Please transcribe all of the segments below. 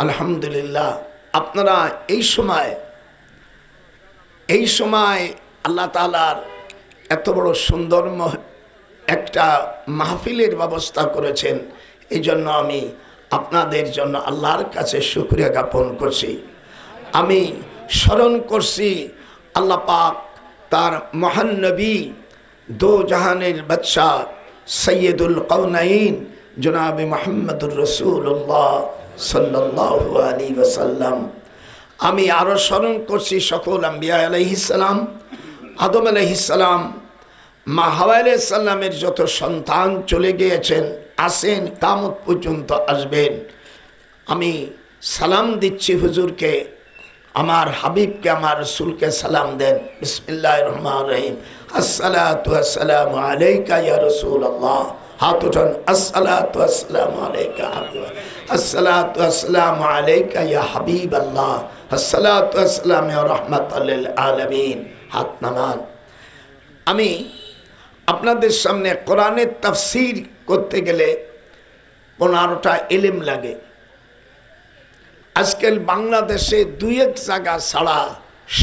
আলহামদুলিল্লাহ। আপনারা এই সময় আল্লাহ তাআলার এত বড় সুন্দর একটা মাহফিলের ব্যবস্থা করেছেন, এই জন্য আমি আপনাদের জন্য আল্লাহর কাছে শুকরিয়া জ্ঞাপন করছি। আমি স্মরণ করছি আল্লাহ পাক তার মহান নবী দো জাহানের বাদশাহ সৈয়দুল কওনাইন জনাব মুহাম্মদুর রাসূলুল্লাহ সাল্লাল্লাহু আলাইহি ওয়াসাল্লাম। আমি আরও স্মরণ করছি সকল আম্বিয়া আলাইহিস সালাম, আদম আলাইহিস সালাম, মা হাওয়া আলাইহিস সালামের যত সন্তান চলে গিয়েছেন, আসেন, কিয়ামত পর্যন্ত আসবেন। আমি সালাম দিচ্ছি হুজুরকে, আমার হাবিবকে, আমার রাসূলকে সালাম দেন। বিসমিল্লাহির রহমানির রহিম। আসসালাতু ওয়াসসালামু আলাইকা ইয়া রাসূলুল্লাহ। হাত উঠান। আসসালাতু ওয়াসসালামু আলাইকা আসসালাতু ওয়াসসালামু আলাইকা ইয়া হাবিবাল্লাহ। আসসালাতু ওয়াসসালামু ইয়া রাহমাতাল লিল আলামিন। হাত নামান। আমি আপনাদের সামনে কোরআনের তাফসীর করতে গেলে 15টা ইলম লাগে। আজকাল বাংলাদেশে দুই এক জায়গা ছাড়া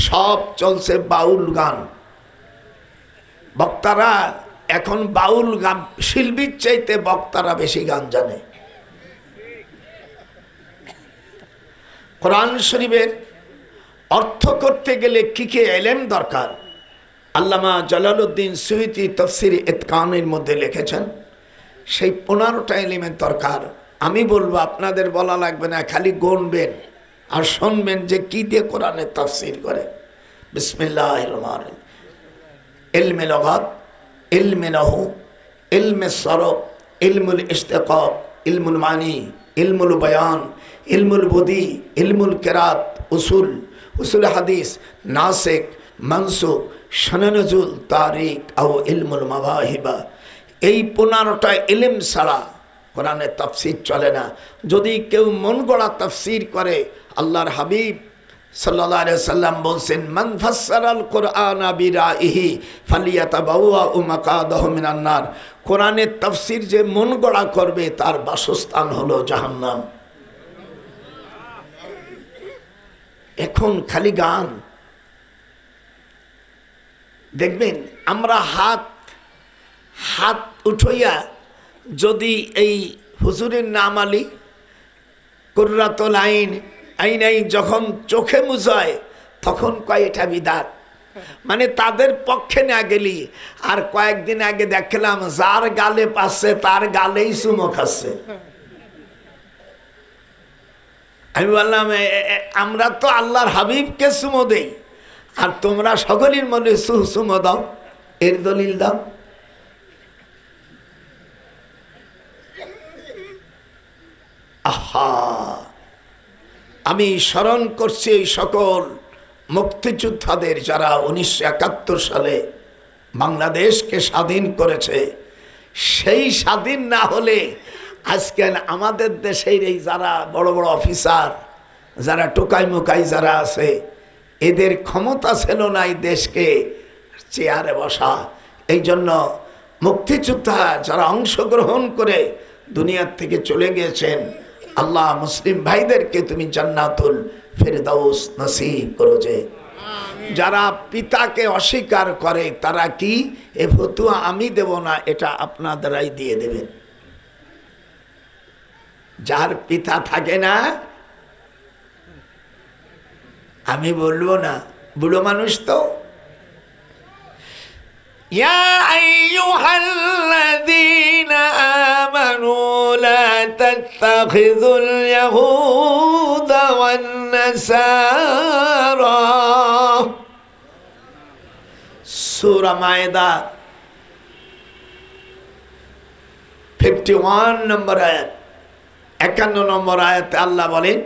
সব চলছে বাউল গান। বক্তারা এখন বাউল গান, শিল্পীর চাইতে বক্তারা বেশি গান জানে। কোরআন শরীফের অর্থ করতে গেলে কি কি ইলম দরকার, আল্লামা জালালউদ্দিন সুয়ুতী তাফসীর ইতকানের মধ্যে লিখেছেন। সেই 15টা ইলমের দরকার। আমি বলবো, আপনাদের বলা লাগবে না, খালি গুনবেন আর শুনবেন যে কি দিয়ে কোরআনের তাফসীর করে। বিসমিল্লাহির রহমানির রহিম। ইলমে লগাত, ইলমে নাহু, ইলমে সরফ, ইলমুল ইশতিকাক, ইলমুল মানি, ইলমুল বয়ান, ইলমুল বুদি, ইলমুল কিরাত, উসুল হাদিস, নাসিক, মানসুখ, শান নুজুল, তারিখ ও ইলমুল মাওয়াহিবা। এই 15টা ইলম ছাড়া কোরআনের তাফসীর চলে না। যদি কেউ মন গড়া তাফসীর করে, আল্লাহর হাবিব সাল্লাল্লাহু আলাইহি সাল্লাম বলছেন, মান ফাসসারাল কুরআনা বিরাইহি ফালিয়াতাবাওয়া মাকাদাহু মিনান নার। কোরআনের তাফসীর যে মন গড়া করবে, তার বাসস্থান হলো জাহান্নাম। এখন খালি গান দেখবেন। আমরা হাত উঠাইয়া যদি এই হুজুরের নাম আলী কুররাতুল আইন যখন চোখে মুছায়, তখন কয় এটা বিদাত। মানে তাদের পক্ষে না গেলি। আর কয়েকদিন আগে দেখলাম, যার গালে পাচ্ছে তার গালেই চুমো খাচ্ছে। আমি বললাম, আমরা তো আল্লাহর হাবিবকে চুমো দেই, আর তোমরা সকলের মনে চুমো দাও, এর দলিল দাও। আহা, আমি স্মরণ করছি এই সকল মুক্তিযোদ্ধাদের যারা 1971 সালে বাংলাদেশকে স্বাধীন করেছে। সেই স্বাধীন না হলে আজকে আমাদের দেশের এই যারা বড় বড় অফিসার, যারা টোকাই মোকাই যারা আছে, এদের ক্ষমতা ছিল না এই দেশকে চেয়ারে বসা। এই জন্য মুক্তিযোদ্ধা যারা অংশগ্রহণ করে দুনিয়ার থেকে চলে গিয়েছেন, আল্লাহ মুসলিম ভাইদেরকে তুমি জান্নাতুল ফেরদাউস নসিব করো। যে যারা পিতাকে অস্বীকার করে, তারা কি এ ফতুয়া আমি দেব না, এটা আপনাদেরাই দিয়ে দেবেন। যার পিতা থাকে না, আমি বলবো না, বুড়ো মানুষ তো। يا أيها الذين آمنوا لا تتخذوا اليهود والنصارى। সূরা মায়দা 51 নম্বর আয়াত, 51 নম্বর আয়াতে আল্লাহ বলেন,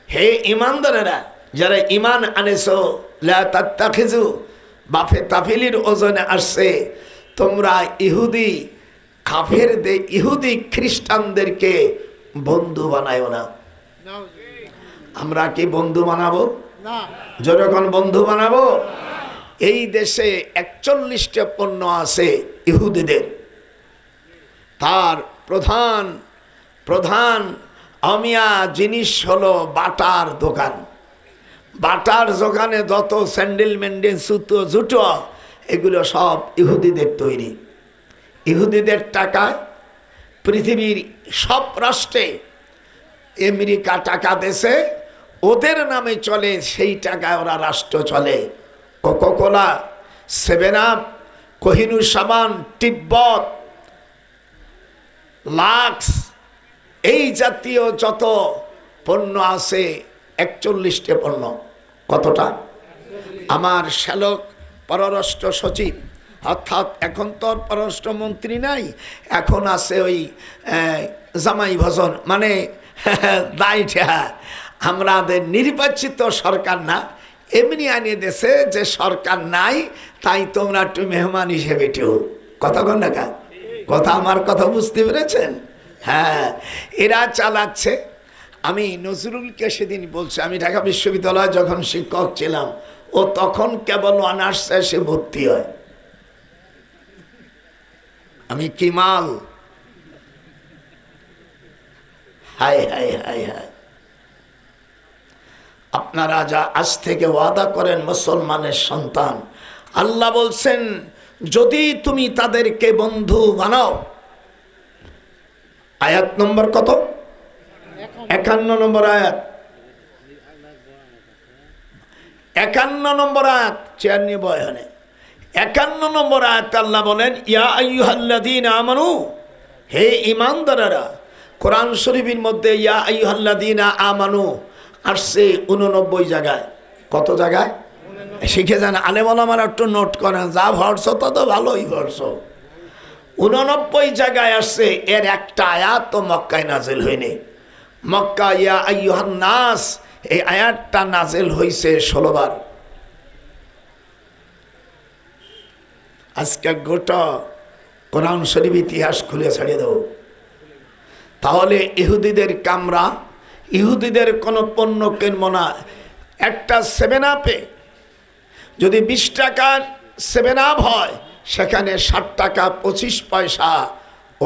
হে ঈমানদারেরা, যারা ঈমান আনেছো, লা তাত্তাখিযু, বাফে তাফিলির ওজনে আসছে, তোমরা ইহুদি খ্রিস্টানদেরকে বন্ধু বানায়ো না। আমরা কি বন্ধু বানাবো? যখন বন্ধু বানাবো, এই দেশে 41টা পণ্য আছে ইহুদিদের। তার প্রধান অমিয়া জিনিস হলো বাটার দোকান। বাটার দোকানে যত স্যান্ডেল ম্যান্ডেল সুতো জুটো এগুলো সব ইহুদিদের তৈরি। ইহুদিদের টাকায় পৃথিবীর সব রাষ্ট্রে, আমেরিকা টাকা দেশে ওদের নামে চলে, সেই টাকায় ওরা রাষ্ট্র চলে। কোকাকোলা, সেভেন আপ, কোহিনূর সাবান, তিব্বত, লাক্স, এই জাতীয় যত পণ্য আছে 41টে পণ্য। কতটা? আমার শ্যালক পররাষ্ট্র সচিব, অর্থাৎ এখন তো পররাষ্ট্রমন্ত্রী নাই, এখন আছে ওই জামাই ভজন, মানে দায়টা আমাদের নির্বাচিত সরকার না, এমনি আনিয়ে দেশে যে সরকার নাই, তাই তোমরা একটু মেহমান হিসেবে ঠেও। কথা কন না কা? কথা, আমার কথা বুঝতে পেরেছেন? হ্যাঁ, এরা চালাচ্ছে। আমি নজরুলকে সেদিন বলছি, আমি ঢাকা বিশ্ববিদ্যালয়ে যখন শিক্ষক ছিলাম, ও তখন কেবল অনার্সে সে ভর্তি হয়। আমি কি মাল! High high high high! আপনারা যা আজ থেকে ওয়াদা করেন মুসলমানের সন্তান, আল্লাহ বলছেন যদি তুমি তাদেরকে বন্ধু বানাও। আয়াত নম্বর কত? 51 নম্বর আয়াত, 51 নম্বর আয়াত, 54 বয়ানে 51 নম্বর আয়াত আল্লাহ বলেন ইয়া আইয়ুহাল্লাযীনা আমানু, হে ঈমানদারেরা। কোরআন শরীফের মধ্যে ইয়া আইয়ুহাল্লাযীনা আমানু আসছে 89 জায়গায়। কত জায়গায়? শিখে যান, আলেম ওলামারা একটু নোট করেন, যা ভরছ তত ভালোই ভরছ। 89 জায়গায় আসছে, এর একটা আয়াত তো মক্কায় নাজিল হয়নি। মক্কা ইয়া আইয়ুহান নাস, এই আয়াতটা নাজিল হয়েছে 16 বার। আজকে গোটা কোরআন শরীফ ইতিহাস খুলে ছাড়িয়ে দেব। তাহলে ইহুদিদের কামরা, ইহুদিদের কোনো পণ্য কিনব না। একটা 7 আপে যদি 20 টাকার 7 আপ হয়, সেখানে 60 টাকা 25 পয়সা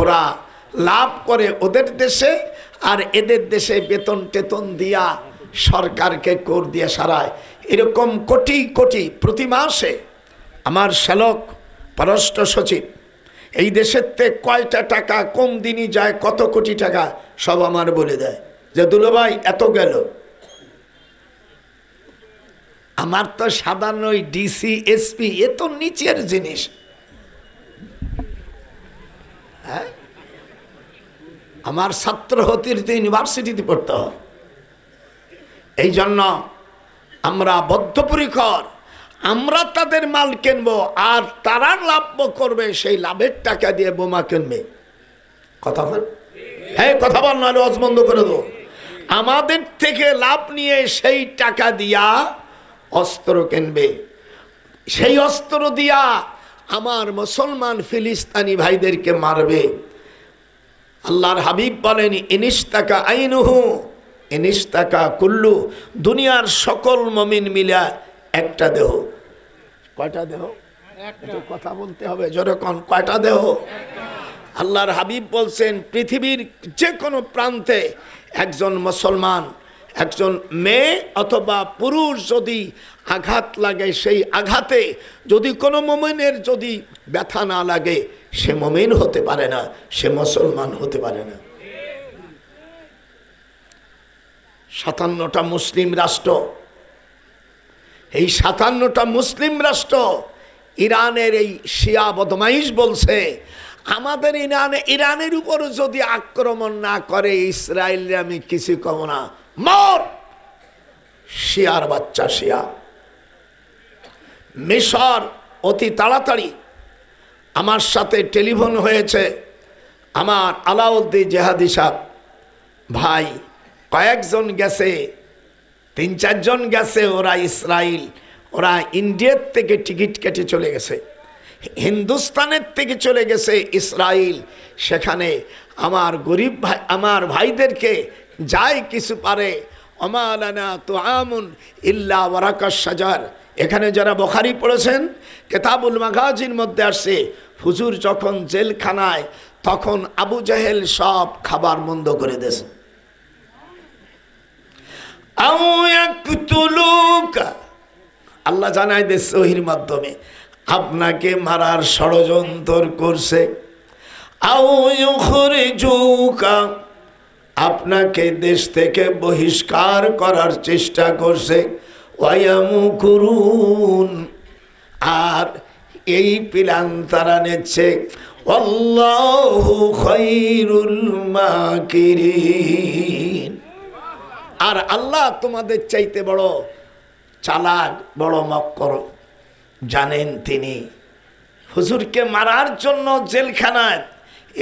ওরা লাভ করে ওদের দেশে, আর এদের দেশে বেতন টেতন দিয়া সরকারকে কর দিয়ে সারায়। এরকম কোটি কোটি প্রতি মাসে। আমার শ্যালক পররাষ্ট্র সচিব এই দেশের থেকে কয়টা টাকা কোন দিনই যায়, কত কোটি টাকা সব আমার বলে দেয় যে দুলাভাই এত গেল। আমার তো সাধারণ ওই ডিসি এসপি এ তো নিচের জিনিস। হ্যাঁ, আমার ছাত্র হতে ইউনিভার্সিটিতে পড়তে হয়। এই জন্য আমরা বদ্ধপরিকর, আমরা তাদের মাল কিনবো আর তারা লাভ করবে, সেই লাভের টাকা দিয়ে বোমা কিনবে। কথা বল, হ্যাঁ কথা বল, নাহলে অজ বন্ধ করে দেবো। আমাদের থেকে লাভ নিয়ে সেই টাকা দিয়া অস্ত্র কিনবে, সেই অস্ত্র দিয়া আমার মুসলমান ফিলিস্তিনি ভাইদেরকে মারবে। আল্লাহর হাবিব বলেন ইনিস্তাকা আইনুহু ইনিস্তাকা কুল্লু, দুনিয়ার সকল মুমিন মিলা একটা দেহ। কয়টা দেহ? কথা বলতে হবে জোরে কোন, কয়টা দেহ? আল্লাহর হাবিব বলছেন পৃথিবীর যে কোনো প্রান্তে একজন মুসলমান, একজন মেয়ে অথবা পুরুষ যদি আঘাত লাগে, সেই আঘাতে যদি কোনো মুমিনের যদি ব্যথা না লাগে, সে মুমিন হতে পারে না, সে মুসলমান হতে পারে না। 57টা মুসলিম রাষ্ট্র, এই 57টা মুসলিম রাষ্ট্র ইরানের এই শিয়া বদমাইশ বলছে আমাদের ইরানের উপর যদি আক্রমণ না করে ইসরায়েল আমি কিছু কব না, মর শিয়ার বাচ্চা শিয়া। মিশর অতি তাড়াতাড়ি আমার সাথে টেলিফোন হয়েছে, আমার আলাউদ্দিন জেহাদি সাহেব ভাই কয়েকজন গেছে, 3-4 জন গেছে, ওরা ইসরায়েল, ওরা ইন্ডিয়ার থেকে টিকিট কেটে চলে গেছে, হিন্দুস্তানের থেকে চলে গেছে ইসরায়েল। সেখানে আমার গরিব ভাই, আমার ভাইদেরকে যাই কিছু পারে, অমালানা তো আমুন ইল্লা ওয়ারাকাশ শাজার। এখানে যারা বুখারী পড়েছেন কিতাবুল মাগাজির মধ্যে আসছে, হুজুর যখন জেলখানায়, তখন আবু জাহেল সব খাবার বন্ধ করে দিয়েছে। আও ইয়াকতুলুকা, আল্লাহ জানাই দে সহির মাধ্যমে আপনাকে মারার ষড়যন্ত্র করছে। আও ইউখরিজুকা, আপনাকে দেশ থেকে বহিষ্কার করার চেষ্টা করছে। ওয়ায়ামকুরুন, আর এই প্ল্যান তারা নিচ্ছে। আল্লাহু খায়রুল মাকিরিন, আর আল্লাহ তোমাদের চাইতে বড় চালাক, বড় মক্কর জানেন তিনি। হুজুরকে মারার জন্য জেলখানায়,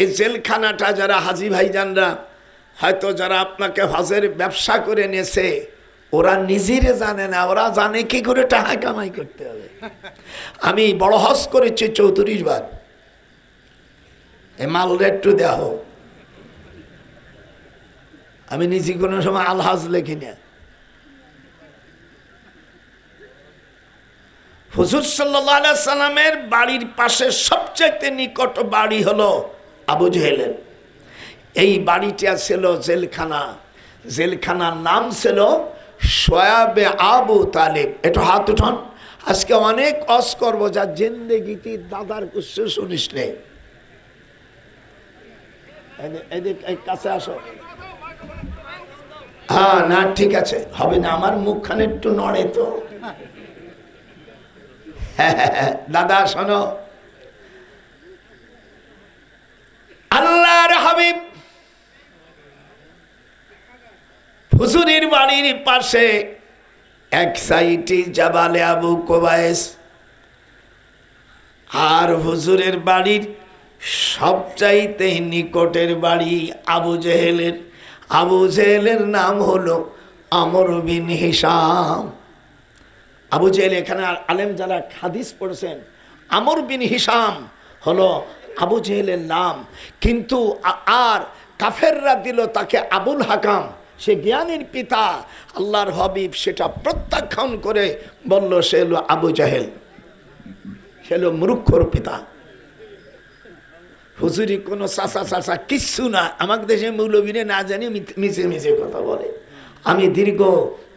এই জেলখানাটা যারা হাজী ভাইজানরা হয়তো যারা আপনাকে হজের ব্যবসা করে নিয়েছে, ওরা নিজেরে জানে না, ওরা জানে কি করে টাকা কামাই করতে হবে। আমি বড় হজ করেছি 34 বার, এ মাল একটু দেহ, আমি নিজে কোনো সময় আলহাজ লেখি না। হুজুর সাল্লাল্লাহু আলাইহি সাল্লামের বাড়ির পাশে সবচেয়ে নিকট বাড়ি হলো আবু জেহেলের। এই বাড়িটা ছিল জেলখানা, জেলখানার নাম ছিল শোয়াবে আবু তালেব। একটু হাত উঠান, আজকে অনেক অস করবো যা জিন্দেগিতে দাদার কুস্য শুনিস নে। এদিক কাছে আসো। হ্যাঁ না ঠিক আছে, হবে না, আমার মুখখানে একটু নড়ে তো। দাদা শোনো, আল্লাহর হাবিব হুজুরের বাড়ির পাশে এক সাইডে জাবালে আবু কোবায়েস, আর হুজুরের বাড়ির সবচাইতে নিকটের বাড়ি আবু জেহেলের। আবু জেহেলের নাম হলো আমর বিন হিশাম। আবু জেহেল, এখানে আলেম যারা হাদিস পড়েছেন, আমর বিন হিশাম হলো আবু জেহেলের নাম, কিন্তু আর কাফেররা দিল তাকে আবুল হাকাম। সে জ্ঞানীর পিতা, আল্লাহর হাবিব সেটা প্রত্যাখ্যান করে বলল সে হলো আবু জেহেল, সে হলো মূর্খর পিতা। হুজুরি কোনো চাচা চাচা কিচ্ছু না, আমাদের দেশে মৌলবীরে না জানি মিছে মিছে কথা বলে। আমি দীর্ঘ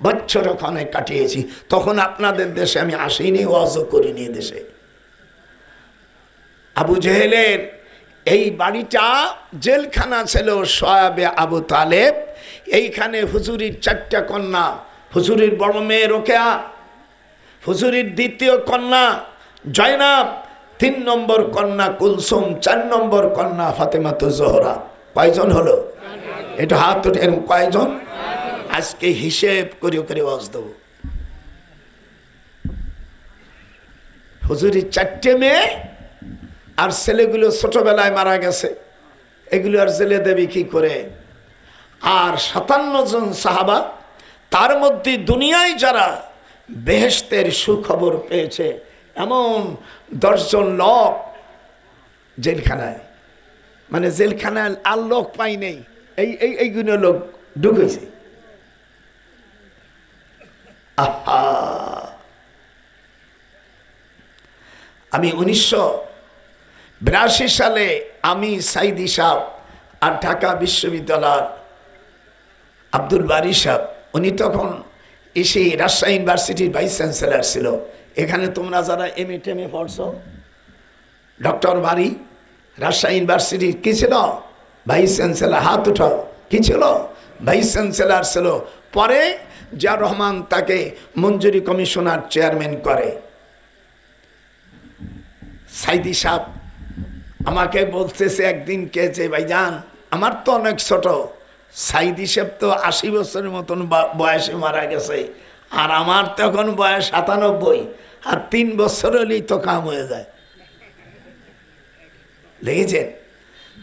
বছর ওখানে কাটিয়েছি, তখন আপনাদের দেশে আমি আসিনি, ওয়াজও করিনি দেশে। আবু জেহেলের এই বাড়িটা জেলখানা ছিল শোয়াবে আবু তালেব। এইখানে হুজুরির 4টা কন্যা, হুজুরির বড় মেয়ে রোকেয়া, হুজুরির দ্বিতীয় কন্যা জয়নাব, 3 নম্বর কন্যা কুলসুম, 4 নম্বর কন্যা ফাতেমাতুজ জোহরা। কয়জন হলো? এটা হাত উঠে, কয়জন? আজকে হিসেব করে করে ওয়াজ দেব। হুজুরির 4টে মেয়ে, আর ছেলেগুলো ছোটবেলায় মারা গেছে, এগুলো আর জেলে দেবে কি করে? আর 57 জন সাহাবা, তার মধ্যে দুনিয়ায় যারা বেহেশতের সুখবর পেয়েছে এমন 10 জন লোক জেলখানায়, মানে জেলখানায় আর লোক পাই নেই, এইগুলো লোক ঢুকেছে। আহা, আমি 1982 সালে আমি সাইদি সাহেব আর ঢাকা বিশ্ববিদ্যালয়ের আব্দুল বারী সাহেব, উনি তখন এসে রাজশাহী ইউনিভার্সিটির ভাইস চ্যান্সেলর ছিল। এখানে তোমরা যারা MA টেমে পড়ছো, ডক্টর বারী রাজশাহী ইউনিভার্সিটির কী ছিল? Vice chancellor. হাত উঠাও, কী ছিল? ভাইস চ্যান্সেলর ছিল। পরে জিয়াউর রহমান তাকে মঞ্জুরি কমিশনার চেয়ারম্যান করে। সাইদি সাহেব আমাকে বলতেছে একদিন কে যে, ভাইজান আমার তো অনেক ছোট, সাইদি সাহেব তো 80 বছরের মতন বয়সে মারা গেছে, আর আমার তখন বয়স 97, আর 3 বছর হলেই তো কাম হয়ে যায়। লেগেছেন?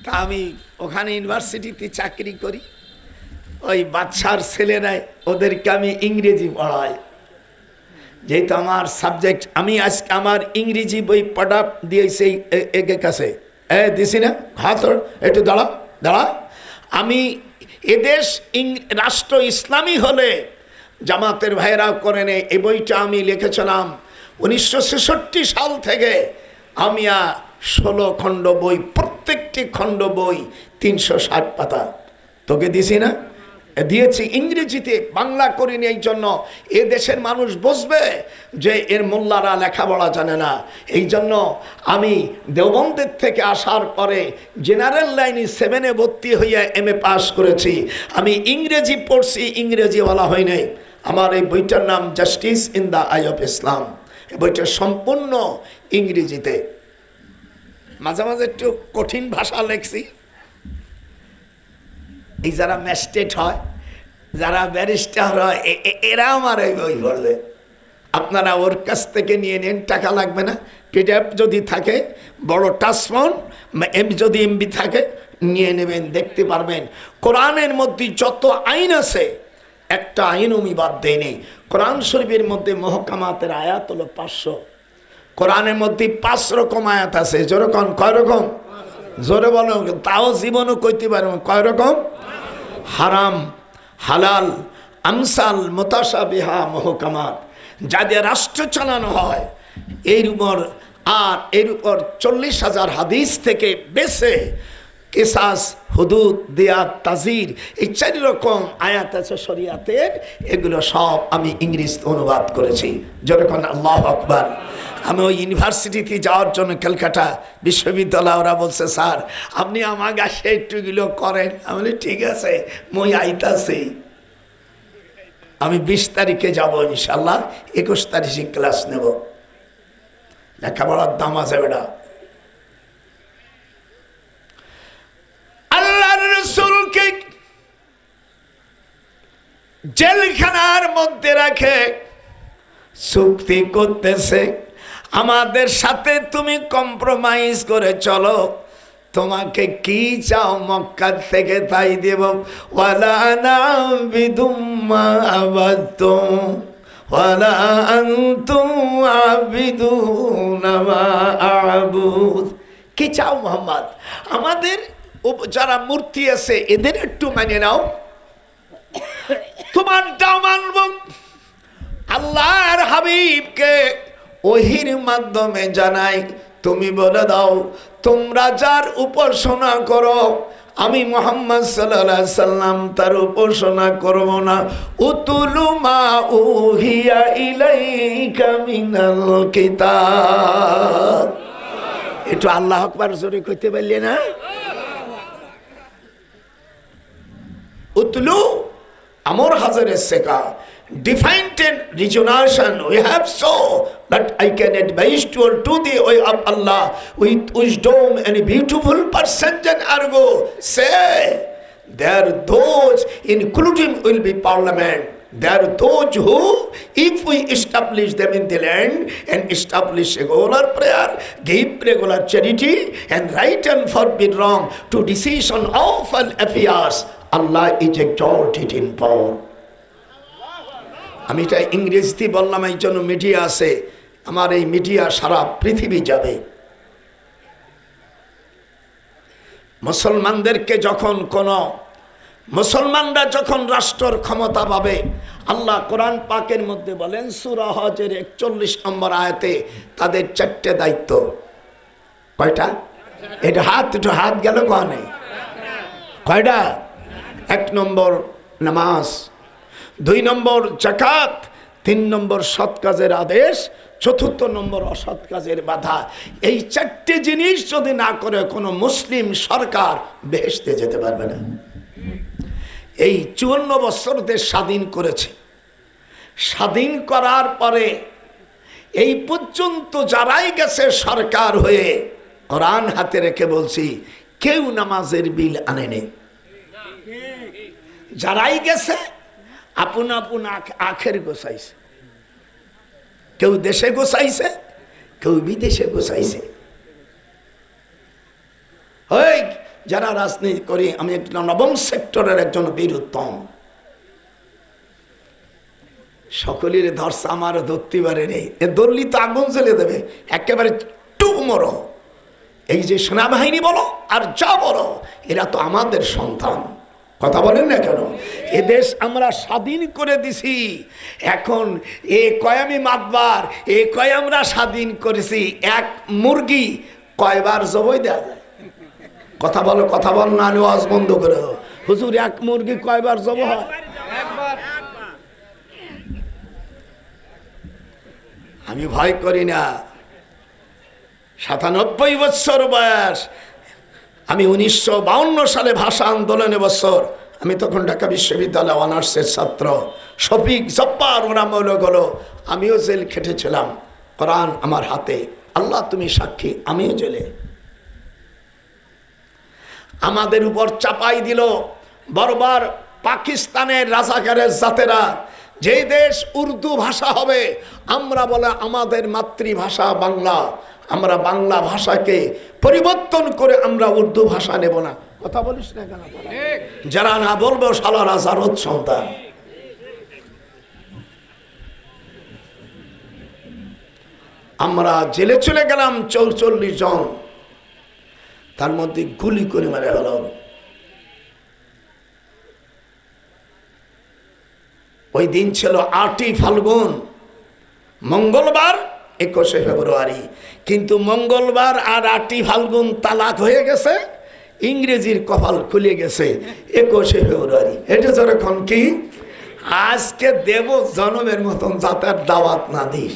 তা আমি ওখানে ইউনিভার্সিটিতে চাকরি করি, ওই বাচ্চার ছেলেরাই ওদেরকে আমি ইংরেজি পড়াই, যেহেতু আমার সাবজেক্ট। আমি আজকে আমার ইংরেজি বই পড়া দিয়েছি একে কাছে, দিছি না? হাত একটু দাঁড়া দাঁড়া। আমি এদেশ রাষ্ট্র ইসলামী হলে জামাতের ভাইরা করে নেই, এই বইটা আমি লিখেছিলাম 1966 সাল থেকে। আমি 16 খণ্ড বই, প্রত্যেকটি খণ্ড বই 360 পাতা, তোকে দিছি না? দিয়েছি ইংরেজিতে, বাংলা করিনি। এই জন্য এ দেশের মানুষ বুঝবে যে এর মোল্লারা লেখাপড়া জানে না। এই জন্য আমি দেওবন্দের থেকে আসার পরে জেনারেল লাইনে 7-এ ভর্তি হইয়া MA পাস করেছি। আমি ইংরেজি পড়ছি, ইংরেজিওয়ালা হই নাই। আমার এই বইটার নাম justice in the eye of Islam. এই বইটা সম্পূর্ণ ইংরেজিতে, মাঝে মাঝে একটু কঠিন ভাষা লেখছি। এই যারা ম্যাজিস্ট্রেট হয়, যারা ব্যারিস্টার হয়, এরা আমার এই বই পড়বে। আপনারা ওর কাছ থেকে নিয়ে নেন, টাকা লাগবে না। PDF যদি থাকে, বড় টাচফোন যদি MB থাকে, নিয়ে নেবেন, দেখতে পারবেন। কোরআনের মধ্যে যত আইন আছে, একটা আইন আমি বাদ দেয়নি। কোরআন শরীফের মধ্যে মহকামাতের আয়াত হলো 500। কোরআনের মধ্যে 5 রকম আয়াত আছে। যেরকম কয় রকম? জোরে বলো, তাও জীবনও কইতে পারবো। কয় রকম? হারাম, হালাল, আমসাল, মুতাশাবিহা, মুহকামাত। যাদের রাষ্ট্র চালানো হয় এর উপর, আর এর উপর 40,000 হাদিস থেকে বেছে কিসাস, হুদুদ, দিয়াত, তাজির, এই 4 রকম আয়াত আছে শরিয়াতের। এগুলো সব আমি ইংরেজিতে অনুবাদ করেছি। যেরকম আল্লাহু আকবার। আমি ওই ইউনিভার্সিটিতে যাওয়ার জন্য কলকাতা বিশ্ববিদ্যালয়, ওরা বলছে স্যার আপনি আমার কাছে একটুগুলো করেন। আমি বলি ঠিক আছে, মই আইতাছি। আমি 20 তারিখে যাব ইনশাল্লাহ, 21 তারিখে ক্লাস নেব। লেখাপড়ার দাম আছে বেটা। আল্লাহর রাসূলকে জেলখানার মধ্যে রাখে চুক্তি করতেছে, আমাদের সাথে তুমি কম্প্রোমাইজ করে চলো, তোমাকে কি চাও মক্কা থেকে তাই দেব। ওয়ালা নাবিদুম মা আবাদতুম ওয়ালা আনতুম আবিদুনা মা আবুদ। কি চাও মোহাম্মদ? আমাদের যারা মূর্তি আছে এদের একটু মানে নাও, তোমারটাও মানব। আল্লাহর হাবিবকে ওহির মাধ্যমে জানাই, তুমি বলে দাও তোমরা যার উপাসনা করো আমি মুহাম্মদ সাল্লাল্লাহু আলাইহি সাল্লাম তার উপাসনা করব না। উতুলু মা উহিয়া ইলাইকা মিনাল কিতাব। একটু আল্লাহু আকবার জোরে কইতে পারলে না? উতলু আমর হাজারে শেখা defined in regionation we have so that I can advise to the way of Allah with wisdom and beautiful perception ergo say there those including will be parliament. There are those who, if we establish them in the land and establish regular prayer, give regular charity and right and forbid wrong to decision of all affairs, Allah is exalted in power. আমি এটা ইংরেজিতে বললাম, এই জন্য media আছে। আমার এই media সারা পৃথিবী যাবে। মুসলমানদেরকে যখন মুসলমানরা যখন রাষ্ট্রের ক্ষমতা পাবে, আল্লাহ কোরআন পাকের মধ্যে বলেন সূরা হজের 41 নম্বর আয়াতে তাদের 4টে দায়িত্ব। কয়টা? এটা হাত গেল কোনে? কয়টা? 1 নম্বর নামাজ, 2 নম্বর যাকাত, 3 নম্বর সৎ কাজের আদেশ, 4 নম্বর অসৎ কাজের বাধা। এই 4টে জিনিস যদি না করে কোনো মুসলিম সরকার বেহেশতে যেতে পারবে না। এই 54 বছর দেশ স্বাধীন করেছে। স্বাধীন করার পরে এই পর্যন্ত যারাই গেছে সরকার হয়ে, কোরআন হাতে রেখে বলছি, কেউ নামাজের বিল আনেনি। যারাই গেছে আপন আপন আখের গোছাইছে। কেউ দেশে গোছাইছে, কেউ বিদেশে গোছাইছে। ওই যারা রাজনীতি করি, আমি একটা 9ম সেক্টরের একজন বীর উত্তম, সকলের ধরছে, আমারও ধরতে পারে নেই। এ ধরলি তো আগুন জ্বেলে দেবে, একেবারে টুক মরো। এই যে সেনাবাহিনী বলো আর যা বলো, এরা তো আমাদের সন্তান। কথা বলেন না কেন? এ দেশ আমরা স্বাধীন করে দিছি। এখন এ কয় আমি মাতবার, এ কয় আমরা স্বাধীন করেছি। এক মুরগি কয়বার জবাই দেওয়া যায়? কথা বলো না, আওয়াজ বন্ধ করে। হুজুর এক মুরগি কয়বার জবাই হয়? আমি ভয় করি না, 97 বছর বয়স। আমি 1952 সালে ভাষা আন্দোলনে বছর, আমি তখন ঢাকা বিশ্ববিদ্যালয় অনার্সের ছাত্র। শফিক জব্বার ওরা মৌলক হলো, আমিও জেল খেটেছিলাম। কোরআন আমার হাতে, আল্লাহ তুমি সাক্ষী, আমিও জেলে। আমাদের উপর চাপাই দিল বর্বর পাকিস্তানের রাজাকারের জাতেরা, যে দেশ উর্দু ভাষা হবে, আমরা বলে আমাদের মাতৃভাষা বাংলা, আমরা বাংলা ভাষাকে পরিবর্তন করে আমরা উর্দু ভাষা নেব না। কথা বলিস না কেন? যারা না বলবো শালারা জারদ সন্তান। আমরা জেলে চলে গেলাম 44 জন, তার মধ্যে গুলি করে মেরে হল। ওই দিন ছিল 8ই ফাল্গুন, মঙ্গলবার 21শে ফেব্রুয়ারি। কিন্তু মঙ্গলবার আর 8ই ফাল্গুন তালাক হয়ে গেছে, ইংরেজির কপাল খুলে গেছে 21শে ফেব্রুয়ারি। এটা যেরকম কি আজকে দেব জনমের মতন যাতায়াত দাওয়াত না দিস।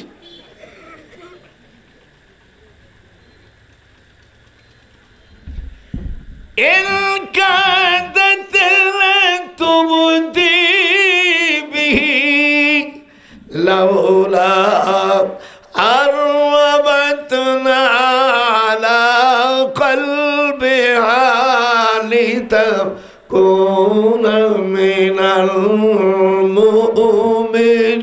লাউলা আরবাতনা আলা কলবিহা লিতাকুনা মিনাল মুমিনিন।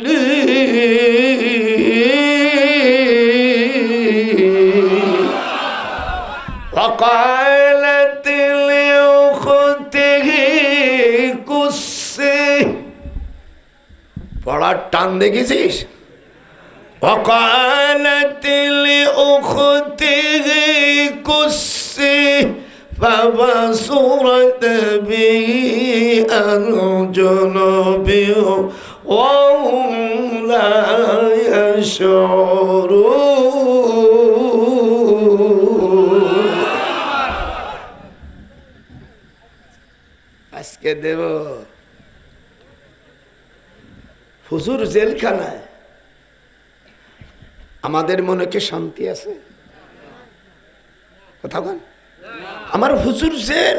وقالت لأخته قصي, পড়ার টান দেখেছিস? وقالت لأخته قصي فبصرت به عن جنب وهم لا يشعرون। আজকে দেব হুজুর জেলখানায়, আমাদের মনে কি শান্তি আছে? কথা বল। আমার হুজুর জেল,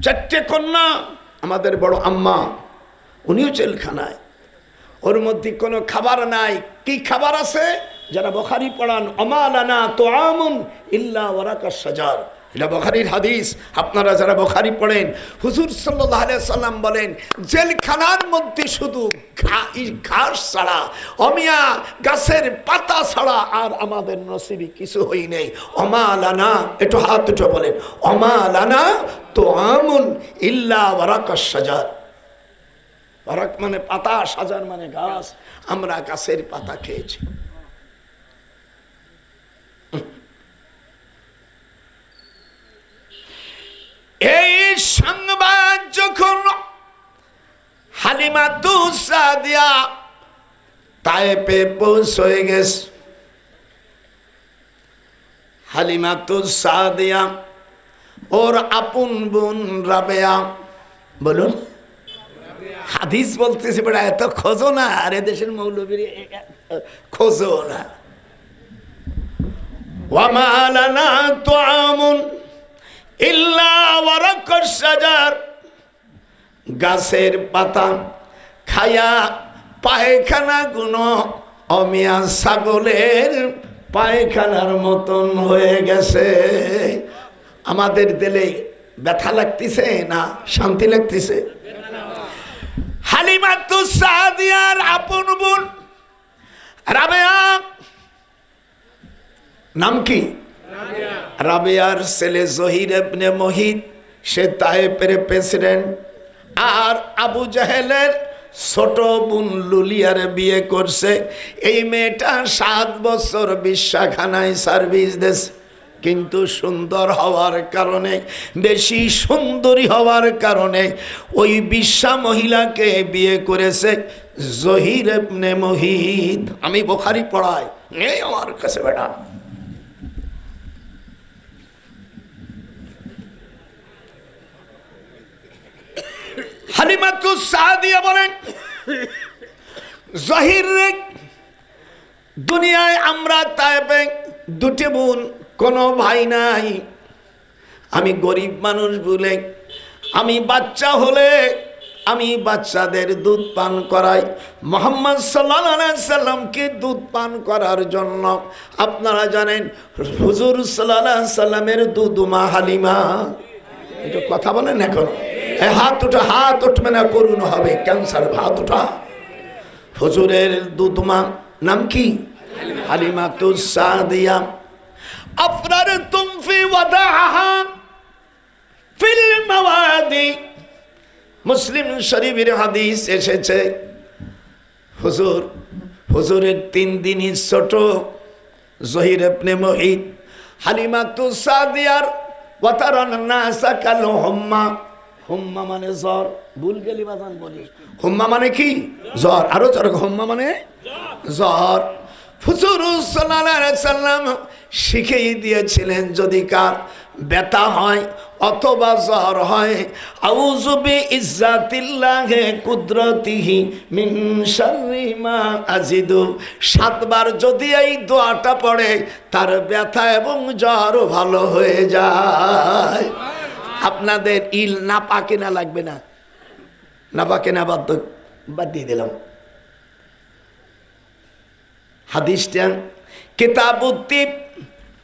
4টে কন্যা, আমাদের বড় আম্মা উনিও জেলখানায়। ওর মধ্যে কোনো খাবার নাই। কি খাবার আছে? যারা বুখারী পড়ান, ওমা লানা তুআমুন ইল্লা ওয়ারাকাস শাজার, এটা বুখারীর হাদিস। আপনারা যারা বুখারী পড়েন, হুজুর সাল্লাল্লাহু আলাইহি সাল্লাম বলেন জেলখানার মধ্যে শুধু ঘাস ছাড়া, অমিয়া গাছের পাতা ছাড়া আর আমাদের নসিবে কিছু হই নেই। ওমা লানা, একটু হাত উঠে বলেন, ওমা লানা তুআমুন ইল্লা ওয়ারাকাস শাজার। ওয়ারাক মানে পাতা, শাজার মানে গাছ। আমরা গাছের পাতা খেয়েছি। এই সংবাদ যখন হালিমাতুস সাদিয়া তায়েফে পৌঁছে গেছে, হালিমাতুস সাদিয়া ওর আপন বোন রাবেয়া, বলুন হাদিস বলতেছি বেটা, এত খোঁজো না, আর এদেশের মৌলবীর খোঁজো না। ওয়ামা লানা তুআমুন ইল্লা ওয়ারাকাস শাজার, গাছের পাতা খায়া পায়খানা গুনো অমিয়া ছাগলের পায়খানার মতন হয়ে গেছে। আমাদের দিলে ব্যথা লাগতেছে না শান্তি লাগতেছে? হালিমাতুস সাদিয়ার আপন বোন রাবেয়া, নাম কি? রাবেয়ার ছেলে জহির ইবনে মুহিত, সে তায়েফের প্রেসিডেন্ট। আর আবু জাহেলের ছোট বোন লুলিয়ার বিয়ে করছে। এই মেয়েটা 7 বছর বিশ্বাখানায় সার্ভিস দিয়েছে, কিন্তু সুন্দর হওয়ার কারণে, বেশি সুন্দরী হওয়ার কারণে ওই বিশ্বা মহিলাকে বিয়ে করেছে জহির ইবনে মুহিত। আমি বুখারী পড়াই, এই আমার কাছে বেটা। হালিমাতুস সাদিয়া বলেন, জহির রে, দুনিয়ায় আমরা তাইবে দুটি বোন, কোনো ভাই নাই। আমি গরিব মানুষ বলে আমি বাচ্চা হলে আমি বাচ্চাদের দুধ পান করাই। মুহাম্মদ সাল্লাল্লাহু আলাইহি সাল্লামকে দুধ পান করার জন্য আপনারা জানেন হুজুর সাল্লাল্লাহু আলাইহি সাল্লামের দুধমা হালিমা। একটু কথা বলেন এখন, হাত উঠবে না, করুণ হবে, ক্যান্সার। হাত উঠা। হুজুরের দুধমা নাম কি? হালিমাতুস সাদিয়া। আফরারতুম ফি ওয়াদাহা ফিল মাওয়াদি। মুসলিম শরীফের হাদিস এসেছে, হুজুরের 3 দিনই ছোট জহির ইবনে মুহিত হালিমাতুস সাদিয়ার ওয়াতারান নাসা কাল হুম্মা। হুম্মা মানে জ্বর, ভুল গেলি বাজান বলি। হুম্মা মানে কি? জ্বর। আরো জ্বর। হুম্মা মানে জ্বর। হুজুর সাল্লাল্লাহু আলাইহি সাল্লাম শিখিয়ে দিয়েছিলেন যদি কার ব্যথা হয় অথবা জ্বর হয়, আউযু বিইজ্জাতিল্লাহি কুদরতিহি মিন শাররি মা আজিদু, 7 বার যদি এই দোয়াটা পড়ে তার ব্যথা এবং জ্বর ভালো হয়ে যায়। আপনাদের ইল না পাকে না লাগবে না, না পাকে না বাদ দিয়ে দিলাম। হাদিসটা কিতাবুত তিব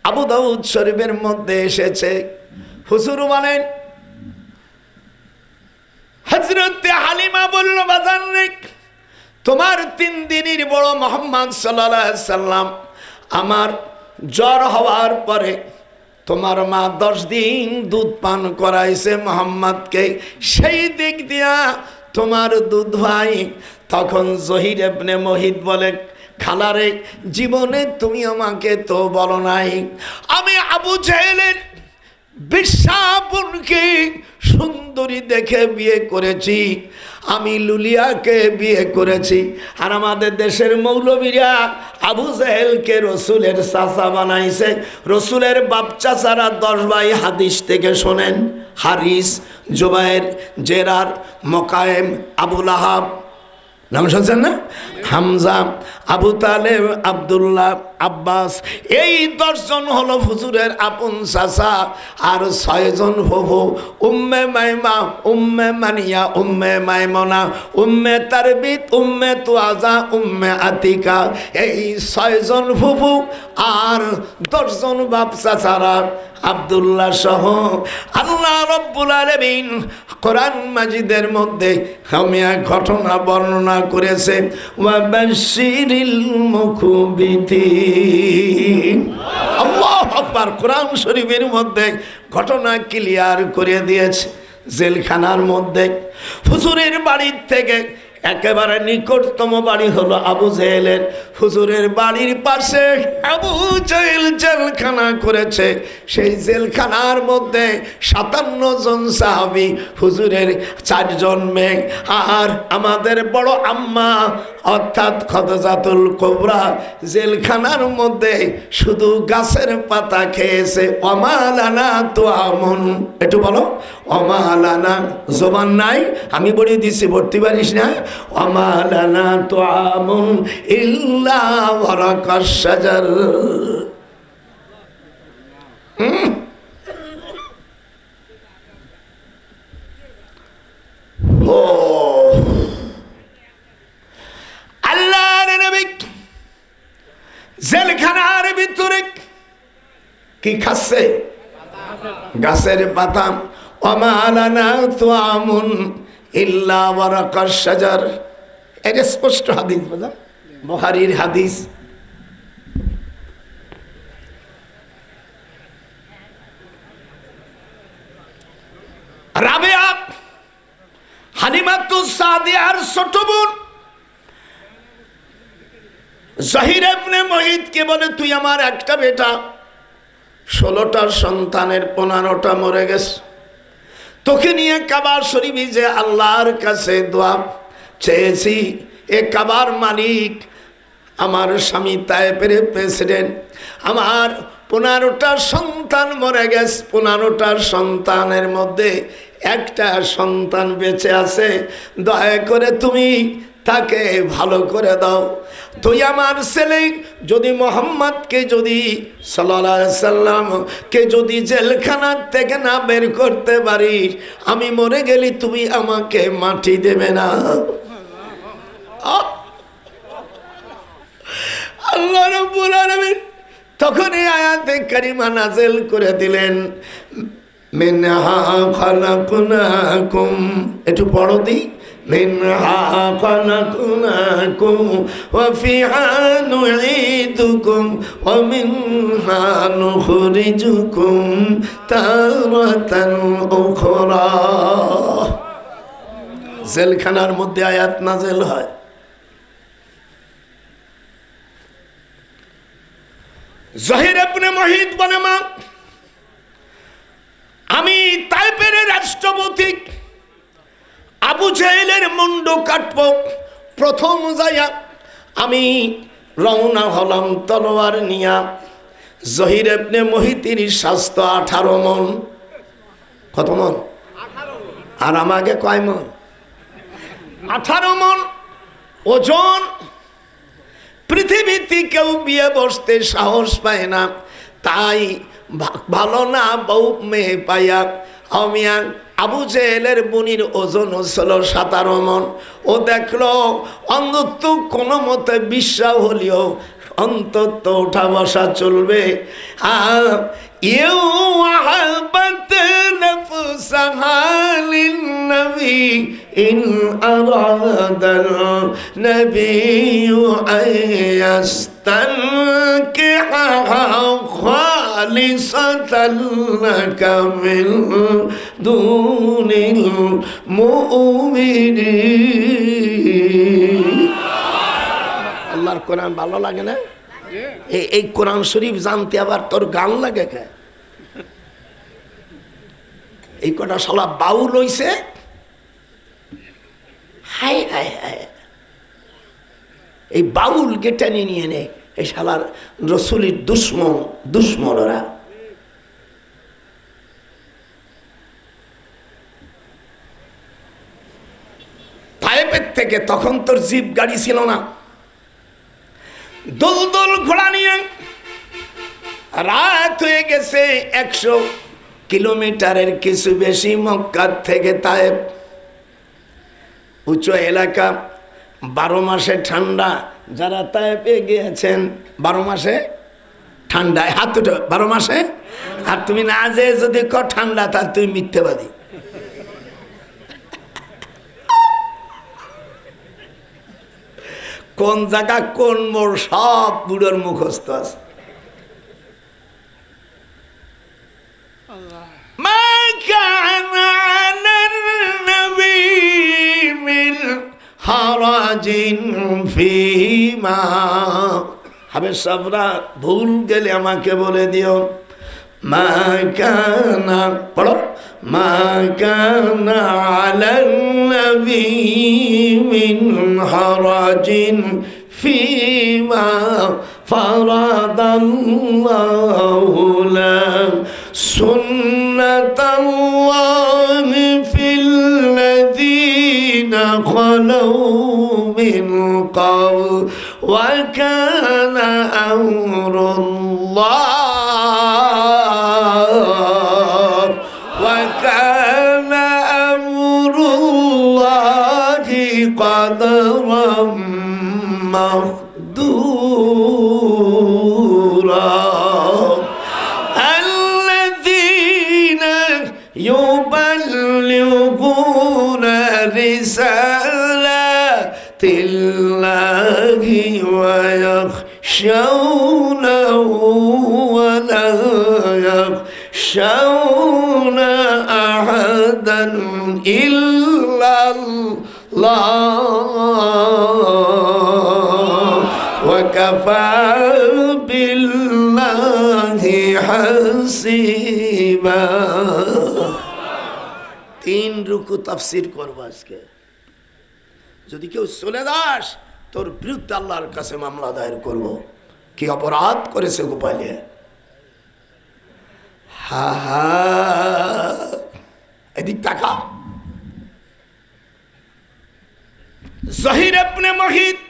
আবু দাউদ শরীফের মধ্যে এসেছে। হুজুর বলেন, হযরত হালিমা বলল, বাজান রে, তোমার 3 দিনের বড় মুহাম্মদ সাল্লাল্লাহু আলাইহি সাল্লাম আমার জ্বর হওয়ার পরে তোমার মা 10 দিন দুধ পান করাইছে মুহাম্মদকে, সেই দিক দিয়া তোমার দুধ ভাই। তখন জহির ইবনে মুহিত বলে, খালারে, জীবনে তুমি আমাকে তো বলো নাই আমি আবু জেহেলের বিশ্বাবনকে সুন্দরী দেখে বিয়ে করেছি, আমি লুলিয়াকে বিয়ে করেছি। আর আমাদের দেশের মৌলবীরা আবু জেহেলকে রসুলের চাচা বানাইছে। রসুলের বাপ চাচারা 10 ভাই হাদিস থেকে শোনেন, হারিস, জুবায়ের, জেরার, মোকায়েম, আবু লাহাব, নাম শুনছেন না? হামজা, আবু তালেব, আব্দুল্লাহ, আব্বাস, এই 10 জন হলো হুজুরের আপন চাচা। আর 6 জন ফুফু, উম্মে মাইমা, উম্মে মানিয়া, উম্মে মাইমনা, উম্মে তারবিত, উম্মে তুয়াজা, উম্মে আতিকা। এই 6 জন ফুফু আর 10 জন বাপ চাচারা আব্দুল্লাহ সহ আল্লাহ রাব্বুল আলামিন কোরআন মাজিদের মধ্যে এক ঘটনা বর্ণনা করেছে, ওয়া বাশশিরিল মুখবিতিন। আল্লাহু আকবার। কোরআন শরীফের মধ্যে ঘটনা ক্লিয়ার করে দিয়েছে। জেলখানার মধ্যে হুজুরের বাড়ির থেকে একেবারে নিকটতম বাড়ি হলো আবু জেহেলের। হুজুরের বাড়ির পাশে আবু জেহেল জেলখানা করেছে। সেই জেলখানার মধ্যে 57 জন সাহাবী, হুজুরের 4 জন মেয়ে আর আমাদের বড় আম্মা অর্থাৎ খাদিজাতুল কুবরা জেলখানার মধ্যে শুধু গাছের পাতা খেয়েছে। ওমালানা তুআমুন, একটু বলো ওমালানা। জবান নাই, আমি বলে দিছি, ভর্তি পারিস না। ওমালানা তুআমুন ইল্লা ওয়ারাকাশ শাজার। ও আল্লাহর নবী জেলখানার ভিতরে কি খাচ্ছে? গাছের পাতা। ওমালানা তুআমুন ইল্লা ওয়ারাকাশ শাজার। এটা স্পষ্ট হাদিস, বুখারীর হাদিস। রাবিয়া হালিমাতুস সাদিয়ার ছোট বোন জহির ইবনে মুহিতকে বলে, তুই আমার একটা বেটা, 16টা সন্তানের 15টা মরে গেছে। তোকে নিয়ে কাবা শরীফে যে আল্লাহর কাছে দোয়া চেয়েছি, এ কাবার মালিক আমার স্বামী তায়েফের প্রেসিডেন্ট, আমার 15টা সন্তান মরে গেছে। 15টা সন্তানের মধ্যে একটা সন্তান বেঁচে আছে, দয়া করে তুমি তাকে ভালো করে দাও। তুই আমার ছেলে যদি মোহাম্মদকে যদি সাল্লাল্লাহু আলাইহি সাল্লাম কে যদি জেলখানার থেকে না বের করতে পারিস, আমি মরে গেলি তুমি আমাকে মাটি দেবে না। আল্লাহ রাব্বুল আলামিন তখন এই আয়াতে কারিমা নাযিল করে দিলেন, মিনহা খালাকনাকুম, একটু পড়ো দি, মিনহা খালাকনাকুম ওয়া ফিহা নুঈদুকুম ওয়া মিনহা নুখরিজুকুম তারাতান উখরা। জেলখানার মধ্যে আয়াত নাযিল হয়। জহির ইবনে মুহিত বলে, মা আমি তাইপের রাষ্ট্রপতি আবু জেহেলের মুন্ড কাটব। প্রথম যাইয়া আমি রওনা হলাম তলোয়ার নিয়া। জহির ইবনে মুহিতের স্বাস্থ্য 18 মণ। কত মণ? আর আমাকে কয় মণ? 18 মণ ওজন। পৃথিবীতে কেউ বিয়ে বসতে সাহস পায় না, তাই ভালো না বউ মেয়ে পাইয়া আমি আবু জেহেলের বুনির ওজন ছিল 17 মণ। ও দেখলো অন্তত কোনো মতে বিশ্বাস হলেও অন্তত ওঠা বসা চলবে। إن أراد النبي أن يستنكحها خالصة لك من دون المؤمنين। আল্লাহর কোরআন ভালো লাগে না? এই কোরআন শরীফ জানতে আবার তোর গান লাগে কে? এই কটা শালা বাউল হইছে। হাই হাই হাই, এই বাউল গেটা নিয়ে নে, এই শালার রসুলের দুশ্মনরা। তায়েফের থেকে তখন তোর জিপ গাড়ি ছিল না, দোল ঘোড়া নিয়ে রাত হয়ে গেছে 100 কিলোমিটারের কিছু বেশি মক্কা থেকে তায়েফ। উঁচু এলাকা, 12 মাসে ঠান্ডা। যারা তায়েফে গিয়েছেন 12 মাসে ঠান্ডায় হাত উঠো, 12 মাসে। আর তুমি না যে যদি ক ঠান্ডা, তার তুই মিথ্যাবাদী। কোন জায়গা কোন মোড় সব বুড়োর মুখস্থ আছে। হাবে সাবরা ভুল গেলে আমাকে বলে দিও। মা কানা, পড়ো, মা কানা আলান নবী মিন হারাজিন ফীমা ফারাদাল্লাহু লাহু সুন্নাতাল্লাহি ফিল্লাযীনা খালাউ মিন ক্বাবল ওয়া কানা আমরুল্লাহ قدرا مقدورا الذين يبلغون رسالات الله ويخشونه ولا يخشون أحدا إلا وكفى بالله حسيبا। 3 রুকু তাফসীর করব আজকে। যদি কেউ চলে যাস, তোর বিরুদ্ধে আল্লাহর কাছে মামলা দায়ের করব। কি অপরাধ করেছে গোপালে। হা হা এদিক তাকা। জহির ইবনে মুহিত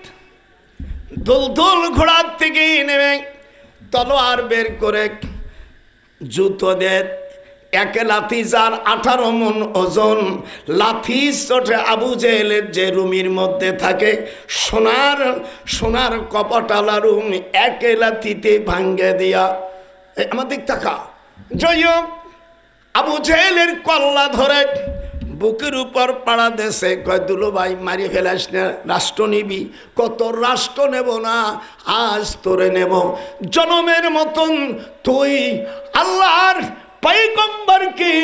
দুলদুল ঘোড়ার থেকে নেমে তলোয়ার বের করে জুতো দিয়ে এক লাথি, যার 18 মণ ওজন, লাথি চটে আবু জেহেলের যে রুমির মধ্যে থাকে সোনার সোনার কপটালা রুম এক লাথিতে ভাঙ্গে দিয়া, আমার দিক তাকা। জয় আবু জেহেলের কল্লা ধরে বুকের উপর পাড়া দেশে কয়, দুলো ভাই মারি ফেলাস না, রাষ্ট্র নিবি? কত রাষ্ট্র নেব না, আজ তোরে নেব। জনমের মতন তুই আল্লাহর পয়গম্বরকে,